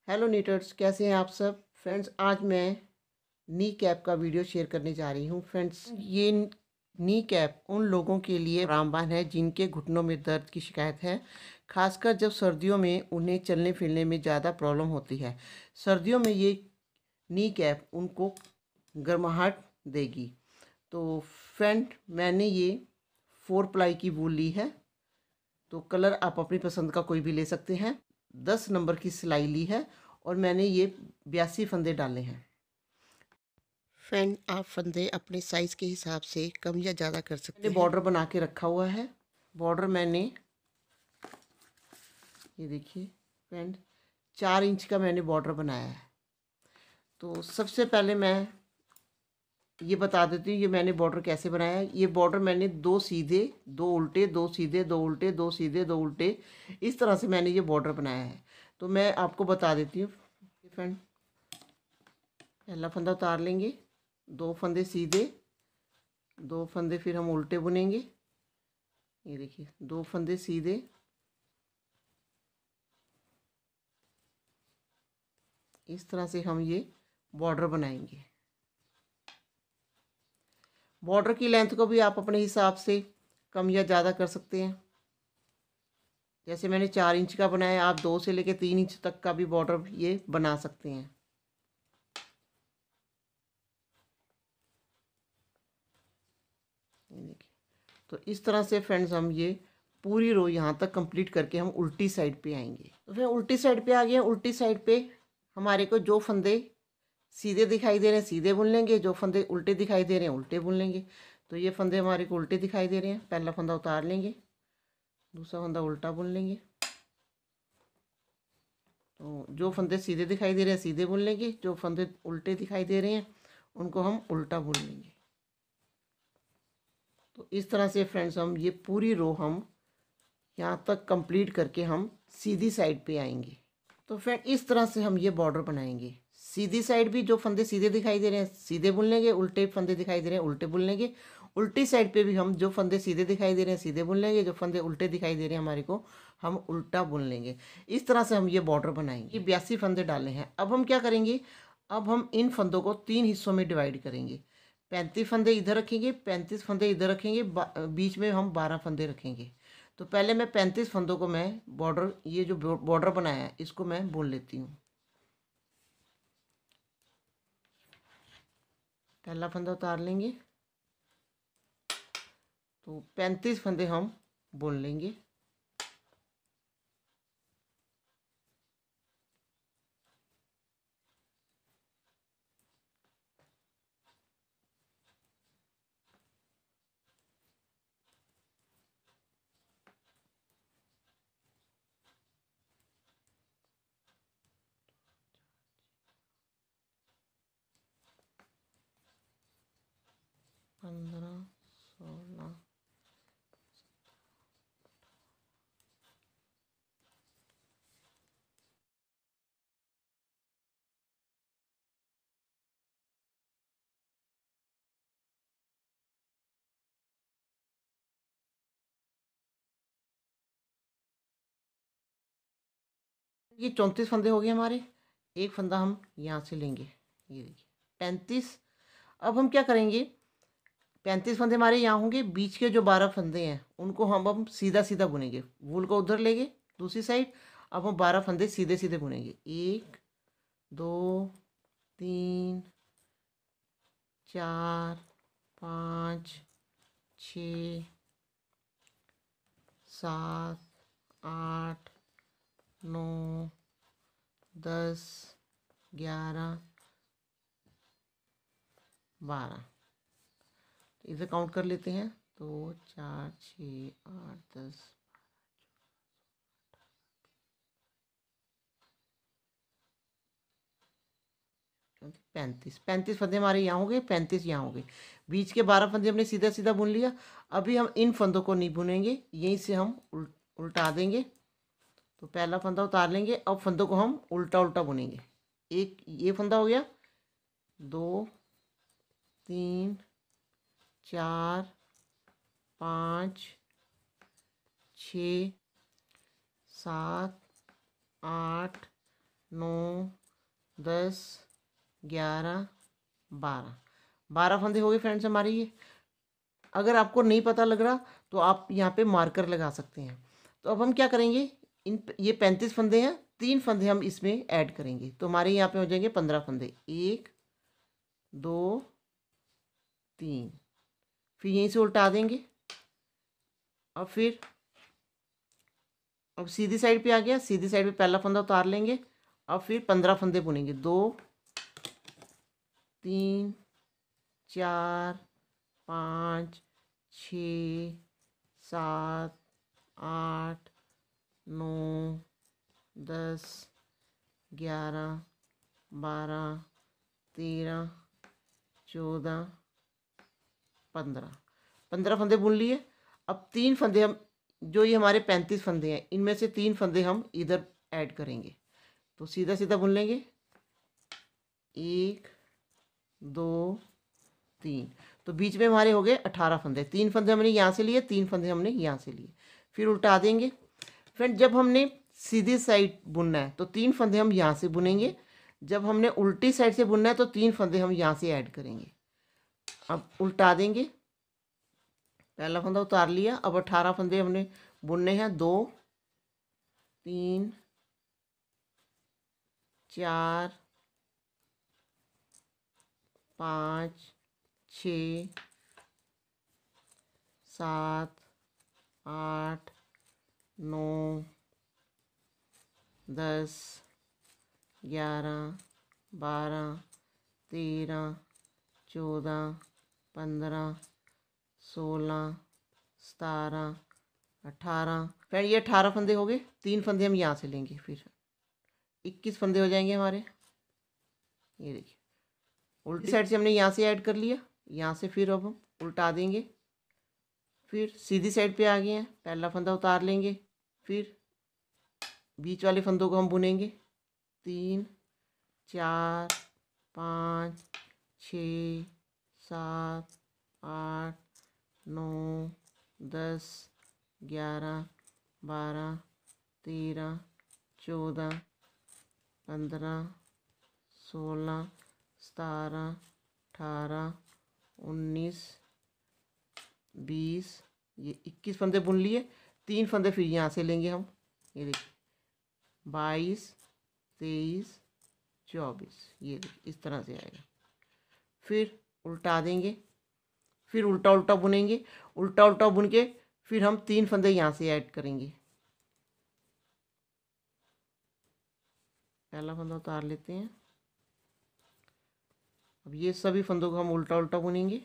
Hello नीटर्स, कैसे हैं आप सब। फ्रेंड्स, आज मैं नी कैप का वीडियो शेयर करने जा रही हूँ। फ्रेंड्स, ये नी कैप उन लोगों के लिए रामबाण है जिनके घुटनों में दर्द की शिकायत है, खासकर जब सर्दियों में उन्हें चलने फिरने में ज़्यादा प्रॉब्लम होती है। सर्दियों में ये नी कैप उनको गर्माहट देगी। तो फ्रेंड, मैंने ये 4 प्लाई की वूल ली है। तो कलर आप अपनी पसंद का कोई भी ले सकते हैं। 10 नंबर की सिलाई ली है और मैंने ये 82 फंदे डाले हैं। फ्रेंड, आप फंदे अपने साइज़ के हिसाब से कम या ज़्यादा कर सकते हैं। बॉर्डर बना के रखा हुआ है। बॉर्डर मैंने, ये देखिए फ्रेंड, 4 इंच का मैंने बॉर्डर बनाया है। तो सबसे पहले मैं ये बता देती हूँ ये मैंने बॉर्डर कैसे बनाया है। ये बॉर्डर मैंने 2 सीधे, 2 उल्टे, 2 सीधे, 2 उल्टे, 2 सीधे, 2 उल्टे, इस तरह से मैंने ये बॉर्डर बनाया है। तो मैं आपको बता देती हूँ फ्रेंड। पहला फंदा उतार लेंगे, 2 फंदे सीधे, 2 फंदे फिर हम उल्टे बुनेंगे। ये देखिए 2 फंदे सीधे, इस तरह से हम ये बॉर्डर बनाएंगे। बॉर्डर की लेंथ को भी आप अपने हिसाब से कम या ज़्यादा कर सकते हैं। जैसे मैंने 4 इंच का बनाया, आप 2 से लेकर 3 इंच तक का भी बॉर्डर ये बना सकते हैं। ये देखिए, तो इस तरह से फ्रेंड्स हम ये पूरी रो यहाँ तक कंप्लीट करके हम उल्टी साइड पे आएंगे। तो फिर उल्टी साइड पे आ गए। उल्टी साइड पे हमारे को जो फंदे सीधे दिखाई दे रहे हैं सीधे बुन लेंगे, जो फंदे उल्टे दिखाई दे रहे हैं उल्टे बुन लेंगे। तो ये फंदे हमारे को उल्टे दिखाई दे रहे हैं, पहला फंदा उतार लेंगे, दूसरा फंदा उल्टा बुन लेंगे। तो जो फंदे सीधे दिखाई दे रहे हैं सीधे बुन लेंगे, जो फंदे उल्टे दिखाई दे रहे हैं उनको हम उल्टा बुन लेंगे। तो इस तरह से फ्रेंड्स हम ये पूरी रो हम यहाँ तक कंप्लीट करके हम सीधी साइड पे आएंगे। तो फ्रेंड, इस तरह से हम ये बॉर्डर बनाएंगे। सीधी साइड भी जो फंदे सीधे दिखाई दे रहे हैं सीधे बुन लेंगे, उल्टे फंदे दिखाई दे रहे हैं उल्टे बुन लेंगे। उल्टी साइड पे भी हम जो फंदे सीधे दिखाई दे रहे हैं सीधे बुन लेंगे, जो फंदे उल्टे दिखाई दे रहे हैं हमारे को हम उल्टा बुन लेंगे। इस तरह से हम ये बॉर्डर बनाएंगे। ये 82 फंदे डाले हैं। अब हम क्या करेंगे, अब हम इन फंदों को 3 हिस्सों में डिवाइड करेंगे। 35 फंदे इधर रखेंगे, 35 फंदे इधर रखेंगे, बीच में हम 12 फंदे रखेंगे। तो पहले मैं 35 फंदों को मैं बॉर्डर, ये जो बॉर्डर बनाया है इसको मैं बुन लेती हूँ। पहला फंदा उतार लेंगे, तो 35 फंदे हम बुन लेंगे। पंद्रह, 16, ये 34 फंदे हो गए हमारे। एक फंदा हम यहाँ से लेंगे, ये देखिए 35। अब हम क्या करेंगे, 35 फंदे हमारे यहाँ होंगे, बीच के जो 12 फंदे हैं उनको हम सीधा सीधा बुनेंगे। वूल को उधर लेंगे दूसरी साइड। अब हम 12 फंदे सीधे सीधे बुनेंगे। 1, 2, 3, 4, 5, 6, 7, 8, 9, 10, 11, 12। इसे काउंट कर लेते हैं। 2, 4, 6, 8, 10, 35 फंदे हमारे यहाँ हो गए, 35 यहाँ हो गए। बीच के 12 फंदे हमने सीधा सीधा बुन लिया। अभी हम इन फंदों को नहीं बुनेंगे, यहीं से हम उल्टा देंगे। तो पहला फंदा उतार लेंगे, अब फंदों को हम उल्टा उल्टा बुनेंगे। एक ये फंदा हो गया, 2, 3, 4, 5, 6, 7, 8, 9 10 11 12 12 फंदे हो गए फ्रेंड्स हमारे ये। अगर आपको नहीं पता लग रहा तो आप यहाँ पे मार्कर लगा सकते हैं। तो अब हम क्या करेंगे, ये 35 फंदे हैं, 3 फंदे हम इसमें ऐड करेंगे तो हमारे यहाँ पे हो जाएंगे 15 फंदे। 1 2 3, फिर यहीं से उल्टा देंगे और फिर अब सीधी साइड पे आ गया, सीधी साइड पे पहला फंदा उतार लेंगे और फिर 15 फंदे बुनेंगे। 2 3 4 5 6 7 8 9 10 11 12 13 14 15 15 फंदे बुन लिए। अब 3 फंदे हम, जो ये हमारे 35 फंदे हैं इनमें से 3 फंदे हम इधर ऐड करेंगे। तो सीधा सीधा बुन लेंगे, 1 2 3। तो बीच में हमारे हो गए 18 फंदे। 3 फंदे हमने यहाँ से लिए, 3 फंदे हमने यहाँ से लिए। फिर उल्टा देंगे। फ्रेंड जब हमने सीधी साइड बुनना है तो 3 फंदे हम यहाँ से बुनेंगे, जब हमने उल्टी साइड से बुनना है तो 3 फंदे हम यहाँ से ऐड करेंगे। अब उल्टा देंगे, पहला फंदा उतार लिया। अब 18 फंदे हमने बुनने हैं। 2 3 4 5 6 7 8 9 10 11 12 13 14 15 16 17 18। फिर ये 18 फंदे हो गए। 3 फंदे हम यहाँ से लेंगे, फिर 21 फंदे हो जाएंगे हमारे। ये देखिए उल्टी साइड से हमने यहाँ से ऐड कर लिया, यहाँ से फिर अब हम उल्टा देंगे। फिर सीधी साइड पे आ गए हैं, पहला फंदा उतार लेंगे, फिर बीच वाले फंदों को हम बुनेंगे। 3 4 5 6 7 8 9 10 11 12 13 14 15 16 17 18 19 20। ये 21 फंदे बुन लिए। 3 फंदे फिर यहाँ से लेंगे हम। ये देखिए 22 23 24। ये देखिए इस तरह से आएगा। फिर उल्टा देंगे, फिर उल्टा उल्टा बुनेंगे। उल्टा उल्टा बुन के फिर हम 3 फंदे यहाँ से ऐड करेंगे। पहला फंदा उतार लेते हैं। अब ये सभी फंदों को हम उल्टा उल्टा बुनेंगे।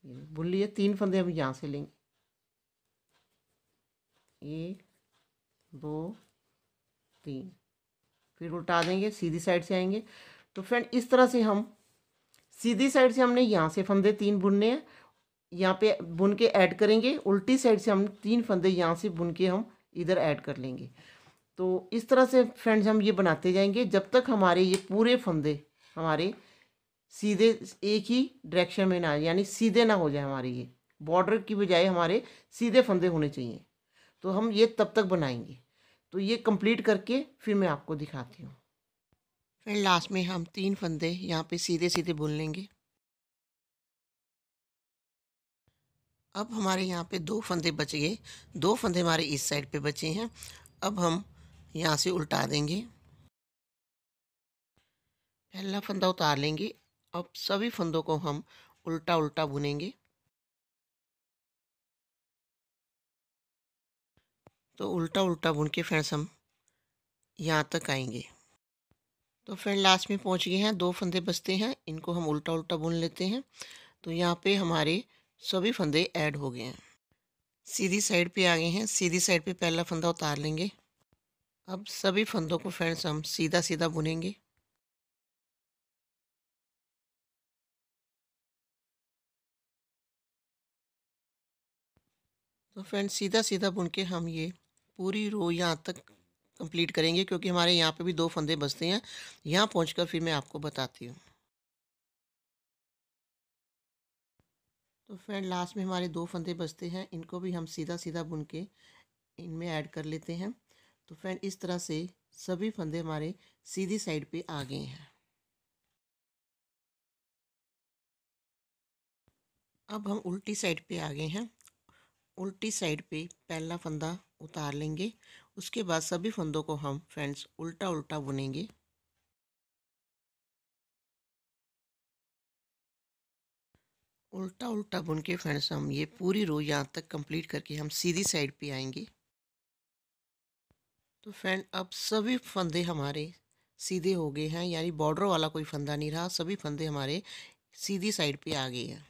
बुन लिए। 3 फंदे हम यहाँ से लेंगे। 1 2 3। फिर उल्टा देंगे, सीधी साइड से आएंगे। तो फ्रेंड इस तरह से हम सीधी साइड से हमने यहाँ से फंदे 3 बुनने हैं, यहाँ पे बुन के ऐड करेंगे। उल्टी साइड से हम 3 फंदे यहाँ से बुन के हम इधर ऐड कर लेंगे। तो इस तरह से फ्रेंड्स हम ये बनाते जाएंगे जब तक हमारे ये पूरे फंदे हमारे सीधे एक ही डायरेक्शन में ना आए, यानी सीधे ना हो जाए। हमारे ये बॉर्डर की बजाय हमारे सीधे फंदे होने चाहिए। तो हम ये तब तक बनाएंगे। तो ये कंप्लीट करके फिर मैं आपको दिखाती हूँ। फिर लास्ट में हम 3 फंदे यहाँ पे सीधे सीधे बुन लेंगे। अब हमारे यहाँ पे 2 फंदे बच गए। 2 फंदे हमारे इस साइड पे बचे हैं। अब हम यहाँ से उल्टा देंगे, पहला फंदा उतार लेंगे। अब सभी फंदों को हम उल्टा उल्टा बुनेंगे। तो उल्टा उल्टा बुन के फ्रेंड्स हम यहाँ तक आएंगे। तो फ्रेंड लास्ट में पहुँच गए हैं। 2 फंदे बचते हैं, इनको हम उल्टा उल्टा बुन लेते हैं। तो यहाँ पे हमारे सभी फंदे ऐड हो गए हैं। सीधी साइड पे आ गए हैं। सीधी साइड पे पहला फंदा उतार लेंगे। अब सभी फंदों को फ्रेंड्स हम सीधा सीधा बुनेंगे। तो फ्रेंड्स सीधा सीधा बुन के हम ये पूरी रो यहाँ तक कंप्लीट करेंगे, क्योंकि हमारे यहाँ पे भी 2 फंदे बचते हैं। यहाँ पहुँचकर फिर मैं आपको बताती हूँ। तो फ्रेंड लास्ट में हमारे 2 फंदे बचते हैं, इनको भी हम सीधा सीधा बुन के इनमें ऐड कर लेते हैं। तो फ्रेंड इस तरह से सभी फंदे हमारे सीधी साइड पे आ गए हैं। अब हम उल्टी साइड पे आ गए हैं। उल्टी साइड पे पहला फंदा उतार लेंगे, उसके बाद सभी फंदों को हम फ्रेंड्स उल्टा उल्टा बुनेंगे। उल्टा उल्टा बुन के फ्रेंड्स हम ये पूरी रो यहाँ तक कंप्लीट करके हम सीधी साइड पे आएंगे। तो फ्रेंड अब सभी फंदे हमारे सीधे हो गए हैं, यानी बॉर्डर वाला कोई फंदा नहीं रहा, सभी फंदे हमारे सीधी साइड पे आ गए हैं।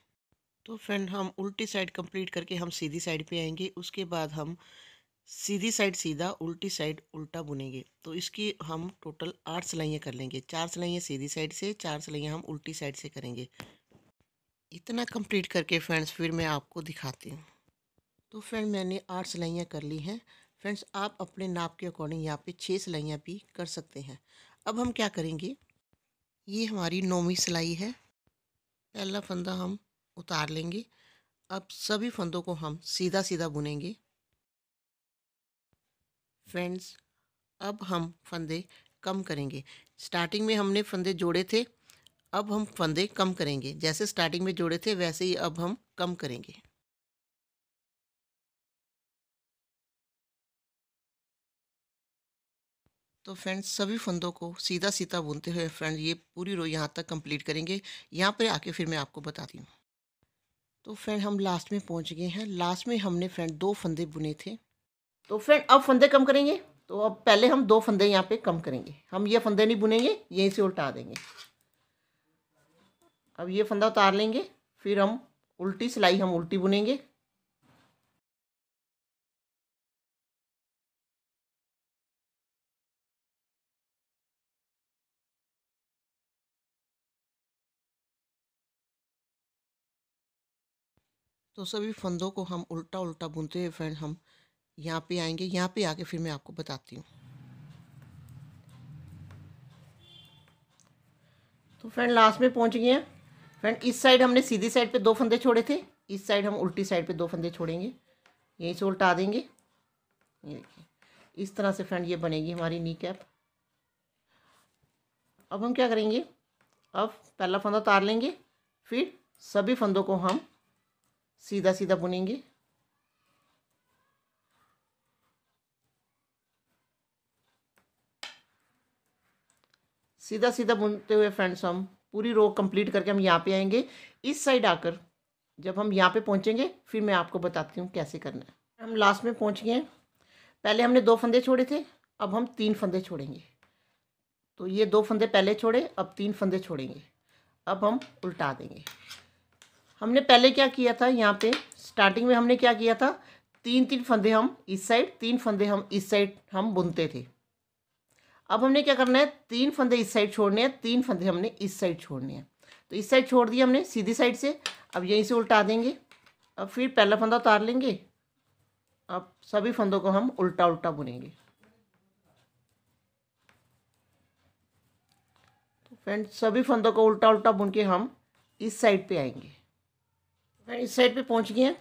तो फ्रेंड हम उल्टी साइड कंप्लीट करके हम सीधी साइड पे आएंगे, उसके बाद हम सीधी साइड सीधा, उल्टी साइड उल्टा बुनेंगे। तो इसकी हम टोटल 8 सिलाइयाँ कर लेंगे। 4 सिलाइयाँ सीधी साइड से, 4 सिलाइयाँ हम उल्टी साइड से करेंगे। इतना कंप्लीट करके फ्रेंड्स फिर मैं आपको दिखाती हूँ। तो फ्रेंड मैंने 8 सिलाइयाँ कर ली हैं। फ्रेंड्स आप अपने नाप के अकॉर्डिंग यहाँ पे 6 सिलाइयाँ भी कर सकते हैं। अब हम क्या करेंगे, ये हमारी 9वीं सिलाई है। पहला फंदा हम उतार लेंगे। अब सभी फंदों को हम सीधा सीधा बुनेंगे। फ्रेंड्स अब हम फंदे कम करेंगे। स्टार्टिंग में हमने फंदे जोड़े थे, अब हम फंदे कम करेंगे। जैसे स्टार्टिंग में जोड़े थे वैसे ही अब हम कम करेंगे। तो फ्रेंड्स सभी फंदों को सीधा सीधा बुनते हुए फ्रेंड ये पूरी रो यहाँ तक कंप्लीट करेंगे। यहाँ पर आके फिर मैं आपको बताती हूँ। तो फ्रेंड हम लास्ट में पहुँच गए हैं। लास्ट में हमने फ्रेंड 2 फंदे बुने थे। तो फ्रेंड अब फंदे कम करेंगे। तो अब पहले हम 2 फंदे यहाँ पे कम करेंगे। हम ये फंदे नहीं बुनेंगे, यहीं से उल्टा देंगे। अब ये फंदा उतार लेंगे, फिर हम उल्टी सिलाई हम उल्टी बुनेंगे। तो सभी फंदों को हम उल्टा उल्टा बुनते हुए फ्रेंड हम यहाँ पे आएंगे। यहाँ पे आके फिर मैं आपको बताती हूँ। तो फ्रेंड लास्ट में पहुँच गए हैं। फ्रेंड इस साइड हमने सीधी साइड पे 2 फंदे छोड़े थे, इस साइड हम उल्टी साइड पे 2 फंदे छोड़ेंगे, यहीं से उल्टा देंगे। ये देखिए इस तरह से फ्रेंड ये बनेगी हमारी नी कैप। अब हम क्या करेंगे, अब पहला फंदा उतार लेंगे, फिर सभी फंदों को हम सीधा सीधा बुनेंगे। सीधा सीधा बुनते हुए फ्रेंड्स हम पूरी रो कंप्लीट करके हम यहाँ पे आएंगे। इस साइड आकर जब हम यहाँ पे पहुँचेंगे फिर मैं आपको बताती हूँ कैसे करना है। हम लास्ट में पहुँच गए हैं। पहले हमने 2 फंदे छोड़े थे, अब हम 3 फंदे छोड़ेंगे। तो ये 2 फंदे पहले छोड़े, अब 3 फंदे छोड़ेंगे। अब हम उल्टा देंगे। हमने पहले क्या किया था, यहाँ पे स्टार्टिंग में हमने क्या किया था, 3 फंदे हम इस साइड, 3 फंदे हम इस साइड हम बुनते थे। अब हमने क्या करना है, 3 फंदे इस साइड छोड़ने हैं, 3 फंदे हमने इस साइड छोड़ने हैं। तो इस साइड छोड़ दिया हमने सीधी साइड से, अब यहीं से उल्टा देंगे। अब फिर पहला फंदा उतार लेंगे, अब सभी फंदों को हम उल्टा उल्टा बुनेंगे। तो फ्रेंड सभी फंदों को उल्टा उल्टा बुन के हम इस साइड पे आएंगे। फ्रेंड इस साइड पे पहुंच गए हैं।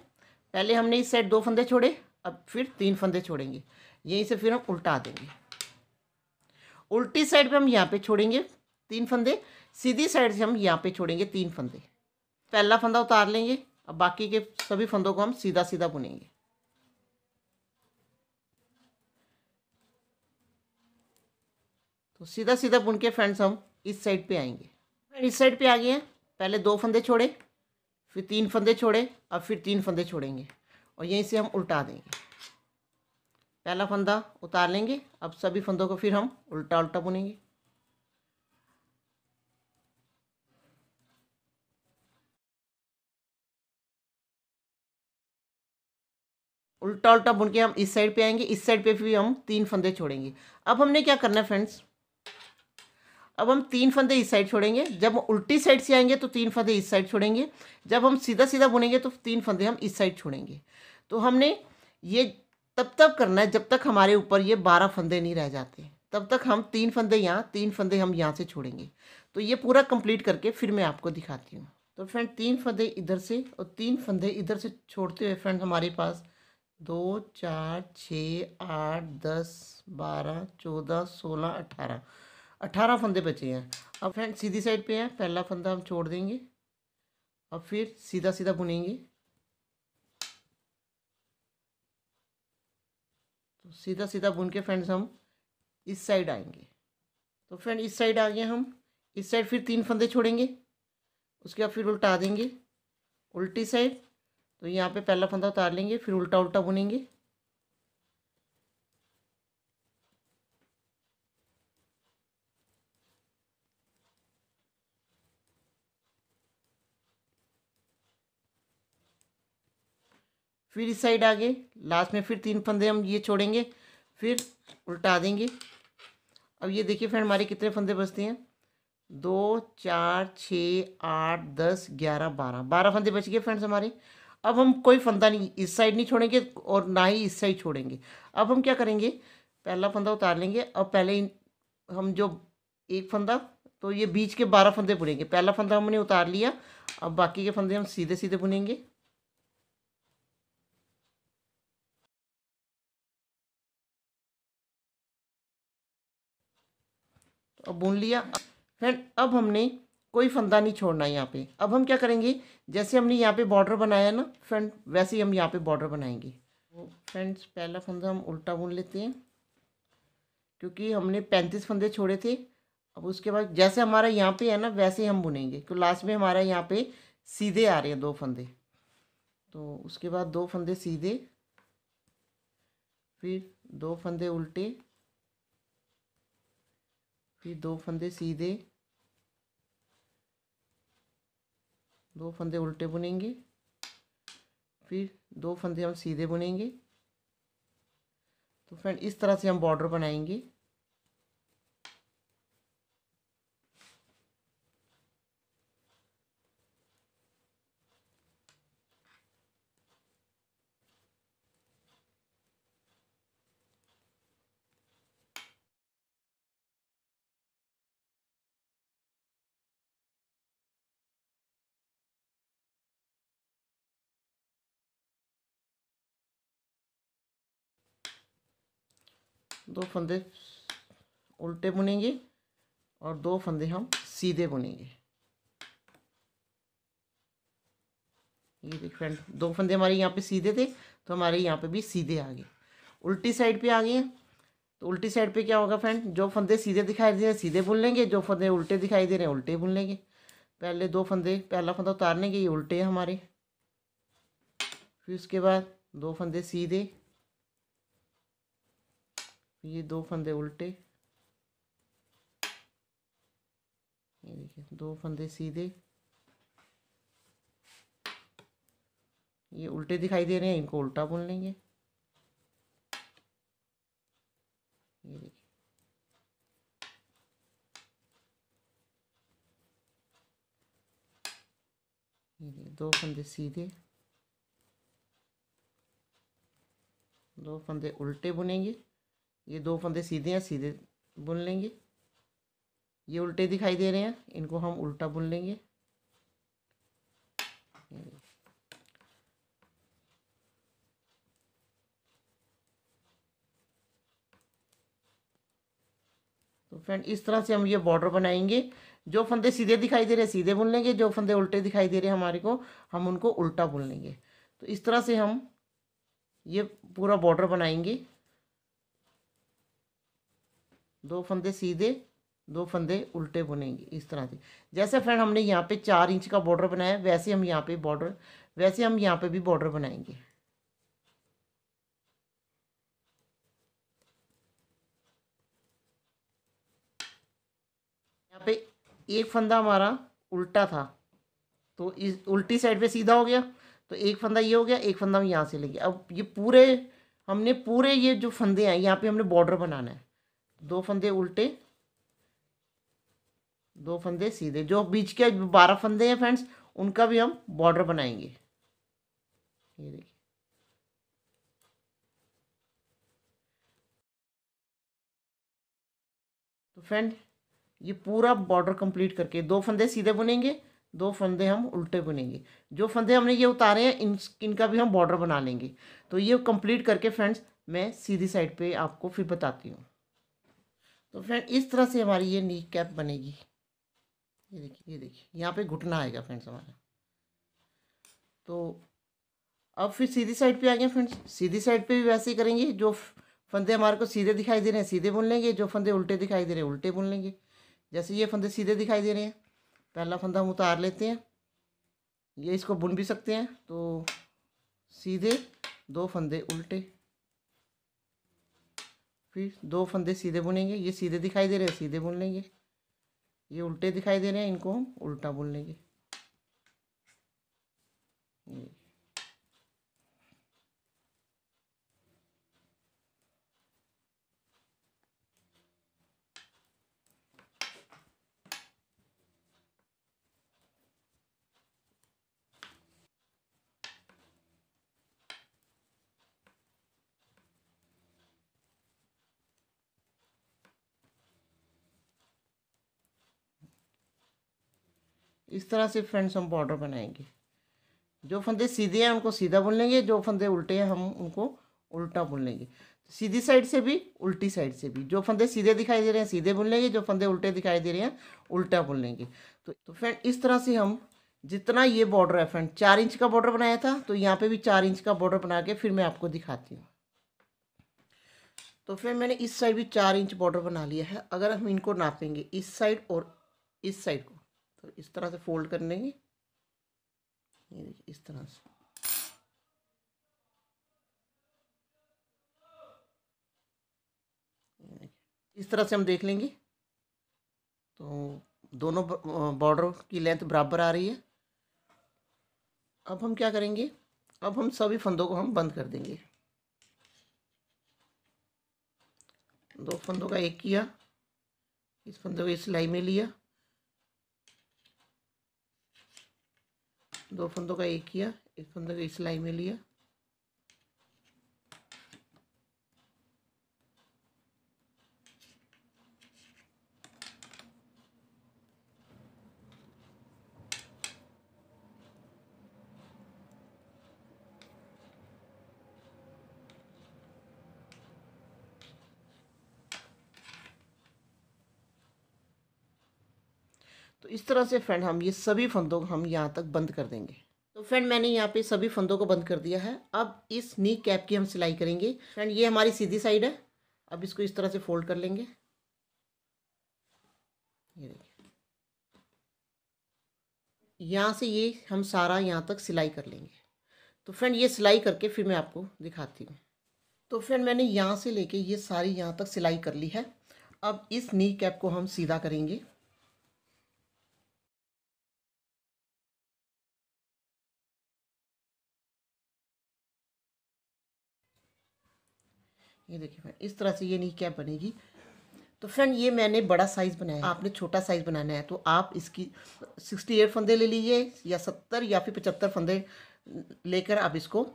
पहले हमने इस साइड 2 फंदे छोड़े, अब फिर 3 फंदे छोड़ेंगे, यहीं से फिर हम उल्टा देंगे। उल्टी साइड पे हम यहाँ पे छोड़ेंगे 3 फंदे, सीधी साइड से हम यहाँ पे छोड़ेंगे 3 फंदे। पहला फंदा उतार लेंगे, अब बाकी के सभी फंदों को हम सीधा सीधा बुनेंगे। तो सीधा सीधा बुन के फ्रेंड्स हम इस साइड पे आएंगे। इस साइड पे आ गए हैं। पहले 2 फंदे छोड़े, फिर 3 फंदे छोड़े, अब फिर 3 फंदे छोड़ेंगे और यहीं से हम उल्टा देंगे। पहला फंदा उतार लेंगे, अब सभी फंदों को फिर हम उल्टा उल्टा बुनेंगे। उल्टा उल्टा बुन के हम इस साइड पे आएंगे। इस साइड पे भी हम 3 फंदे छोड़ेंगे। अब हमने क्या करना है फ्रेंड्स, अब हम 3 फंदे इस साइड छोड़ेंगे। जब हम उल्टी साइड से आएंगे तो 3 फंदे इस साइड छोड़ेंगे। जब हम सीधा सीधा बुनेंगे तो 3 फंदे हम इस साइड छोड़ेंगे। तो हमने ये तब तक करना है जब तक हमारे ऊपर ये 12 फंदे नहीं रह जाते, तब तक हम 3 फंदे यहाँ, 3 फंदे हम यहाँ से छोड़ेंगे। तो ये पूरा कंप्लीट करके फिर मैं आपको दिखाती हूँ। तो फ्रेंड 3 फंदे इधर से और 3 फंदे इधर से छोड़ते हुए फ्रेंड हमारे पास 2 4 6 8 10 12 14 16 18 18 फंदे बचे हैं। अब फ्रेंड सीधी साइड पे है, पहला फंदा हम छोड़ देंगे। अब फिर सीधा सीधा बुनेंगे। तो सीधा सीधा बुन के फ्रेंड्स हम इस साइड आएंगे। तो फ्रेंड इस साइड आ गए हम। इस साइड फिर 3 फंदे छोड़ेंगे, उसके बाद फिर उल्टा देंगे उल्टी साइड। तो यहाँ पे पहला फंदा उतार लेंगे, फिर उल्टा उल्टा बुनेंगे। फिर इस साइड आगे लास्ट में फिर 3 फंदे हम ये छोड़ेंगे, फिर उल्टा देंगे। अब ये देखिए फ्रेंड हमारे कितने फंदे बचते हैं, 2 4 6 8 10 11 12 12 फंदे बच गए फ्रेंड्स हमारे। अब हम कोई फंदा नहीं इस साइड नहीं छोड़ेंगे और ना ही इस साइड छोड़ेंगे। अब हम क्या करेंगे, पहला फंदा उतार लेंगे। अब पहले हम जो एक फंदा, तो ये बीच के 12 फंदे बुनेंगे। पहला फंदा हमने उतार लिया, अब बाकी के फंदे हम सीधे सीधे बुनेंगे। तो अब बुन लिया फ्रेंड। अब हमने कोई फंदा नहीं छोड़ना है यहाँ पे। अब हम क्या करेंगे, जैसे हमने यहाँ पे बॉर्डर बनाया ना फ्रेंड, वैसे ही हम यहाँ पे बॉर्डर बनाएंगे। तो फ्रेंड्स पहला फंदा हम उल्टा बुन लेते हैं, क्योंकि हमने 35 फंदे छोड़े थे। अब उसके बाद जैसे हमारा यहाँ पे है ना वैसे ही हम बुनेंगे। तो लास्ट में हमारा यहाँ पे सीधे आ रहे हैं 2 फंदे। तो उसके बाद 2 फंदे सीधे, फिर 2 फंदे उल्टे, फिर 2 फंदे सीधे, 2 फंदे उल्टे बुनेंगे, फिर 2 फंदे हम सीधे बुनेंगे। तो फ्रेंड इस तरह से हम बॉर्डर बनाएंगे। दो फंदे उल्टे बुनेंगे और 2 फंदे हम सीधे बुनेंगे। ये देख फ्रेंड 2 फंदे हमारे यहाँ पे सीधे थे, तो हमारे यहाँ पे भी सीधे आ गए। उल्टी साइड पे आ गए हैं। तो उल्टी साइड पे क्या होगा फ्रेंड, जो फंदे सीधे दिखाई दे रहे हैं सीधे बुन लेंगे, जो फंदे उल्टे दिखाई दे रहे हैं उल्टे बुन लेंगे। पहले 2 फंदे, पहला फंदा उतार लेंगे, ये उल्टे हैं हमारे। फिर उसके बाद 2 फंदे सीधे, ये 2 फंदे उल्टे, ये देखिए 2 फंदे सीधे, ये उल्टे दिखाई दे रहे हैं, इनको उल्टा बुन लेंगे। ये देखिए ये 2 फंदे सीधे, 2 फंदे उल्टे बुनेंगे। ये 2 फंदे सीधे हैं, सीधे बुन लेंगे। ये उल्टे दिखाई दे रहे हैं, इनको हम उल्टा बुन लेंगे। तो फ्रेंड इस तरह से हम ये बॉर्डर बनाएंगे। जो फंदे सीधे दिखाई दे रहे हैं सीधे बुन लेंगे, जो फंदे उल्टे दिखाई दे रहे हैं हमारे को, हम उनको उल्टा बुन लेंगे। तो इस तरह से हम ये पूरा बॉर्डर बनाएंगे। 2 फंदे सीधे, 2 फंदे उल्टे बुनेंगे इस तरह से। जैसे फ्रेंड हमने यहाँ पे 4 इंच का बॉर्डर बनाया, वैसे हम यहाँ पे बॉर्डर, वैसे हम यहाँ पे भी बॉर्डर बनाएंगे। यहाँ पे एक फंदा हमारा उल्टा था, तो इस उल्टी साइड पे सीधा हो गया। तो एक फंदा ये हो गया, एक फंदा हम यहाँ से लेंगे। अब ये पूरे हमने पूरे ये जो फंदे हैं यहाँ पे हमने बॉर्डर बनाना है। 2 फंदे उल्टे, 2 फंदे सीधे, जो बीच के 12 फंदे हैं फ्रेंड्स उनका भी हम बॉर्डर बनाएंगे। ये देखिए तो फ्रेंड ये पूरा बॉर्डर कंप्लीट करके 2 फंदे सीधे बुनेंगे, 2 फंदे हम उल्टे बुनेंगे। जो फंदे हमने ये उतारे हैं इनका भी हम बॉर्डर बना लेंगे। तो ये कंप्लीट करके फ्रेंड्स मैं सीधी साइड पे आपको फिर बताती हूँ। तो फ्रेंड इस तरह से हमारी ये नी कैप बनेगी। ये देखिए यहाँ पे घुटना आएगा फ्रेंड्स हमारा। तो अब फिर सीधी साइड पे आ गए फ्रेंड्स। सीधी साइड पे भी वैसे ही करेंगे। जो फंदे हमारे को सीधे दिखाई दे रहे हैं सीधे बुन लेंगे, जो फंदे उल्टे दिखाई दे रहे हैं उल्टे बुन लेंगे। जैसे ये फंदे सीधे दिखाई दे रहे हैं, पहला फंदा हम उतार लेते हैं। ये इसको बुन भी सकते हैं। तो सीधे 2 फंदे उल्टे, फिर 2 फंदे सीधे बुनेंगे। ये सीधे दिखाई दे रहे हैं सीधे बुन लेंगे, ये उल्टे दिखाई दे रहे हैं इनको हम उल्टा बुन लेंगे। इस तरह से फ्रेंड्स हम बॉर्डर बनाएंगे। जो फंदे सीधे हैं उनको सीधा बुन लेंगे, जो फंदे उल्टे हैं हम उनको उल्टा बुन लेंगे। सीधी साइड से भी उल्टी साइड से भी जो फंदे सीधे दिखाई दे रहे हैं सीधे बुन लेंगे, जो फंदे उल्टे दिखाई दे रहे हैं उल्टा बुन लेंगे। तो फ्रेंड इस तरह से हम जितना ये बॉर्डर है फ्रेंड 4 इंच का बॉर्डर बनाया था, तो यहाँ पे भी 4 इंच का बॉर्डर बना के फिर मैं आपको दिखाती हूँ। तो फिर मैंने इस साइड भी 4 इंच बॉर्डर बना लिया है। अगर हम इनको नापेंगे इस साइड और इस साइड को, तो इस तरह से फोल्ड कर लेंगे। ये देखिए इस तरह से। इस तरह से हम देख लेंगे तो दोनों बॉर्डर की लेंथ बराबर आ रही है। अब हम क्या करेंगे, अब हम सभी फंदों को हम बंद कर देंगे। 2 फंदों का एक किया, इस फंदे को इस सिलाई में लिया, 2 फंदों का एक किया, इस फंदे को इस सिलाई में लिया, तो इस तरह से फ्रेंड हम ये सभी फंदों को हम यहाँ तक बंद कर देंगे। तो फ्रेंड मैंने यहाँ पे सभी फंदों को बंद कर दिया है। अब इस नी कैप की हम सिलाई करेंगे। फ्रेंड ये हमारी सीधी साइड है। अब इसको इस तरह से फोल्ड कर लेंगे। ये देखिए यहाँ से ये हम सारा यहाँ तक सिलाई कर लेंगे। तो फ्रेंड ये सिलाई करके फिर मैं आपको दिखाती हूँ। तो फ्रेंड मैंने यहाँ से लेके ये सारी यहाँ तक सिलाई कर ली है। अब इस नी कैप को हम सीधा करेंगे। ये देखिए फ्रेंड इस तरह से ये नी कैप बनेगी। तो फ्रेंड ये मैंने बड़ा साइज़ बनाया है, आपने छोटा साइज़ बनाना है तो आप इसकी 68 फंदे ले लीजिए या 70 या फिर 75 फंदे लेकर आप इसको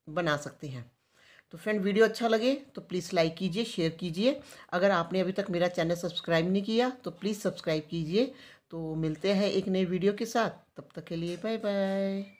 बना सकते हैं। तो फ्रेंड वीडियो अच्छा लगे तो प्लीज़ लाइक कीजिए, शेयर कीजिए। अगर आपने अभी तक मेरा चैनल सब्सक्राइब नहीं किया तो प्लीज़ सब्सक्राइब कीजिए। तो मिलते हैं एक नई वीडियो के साथ, तब तक के लिए बाय बाय।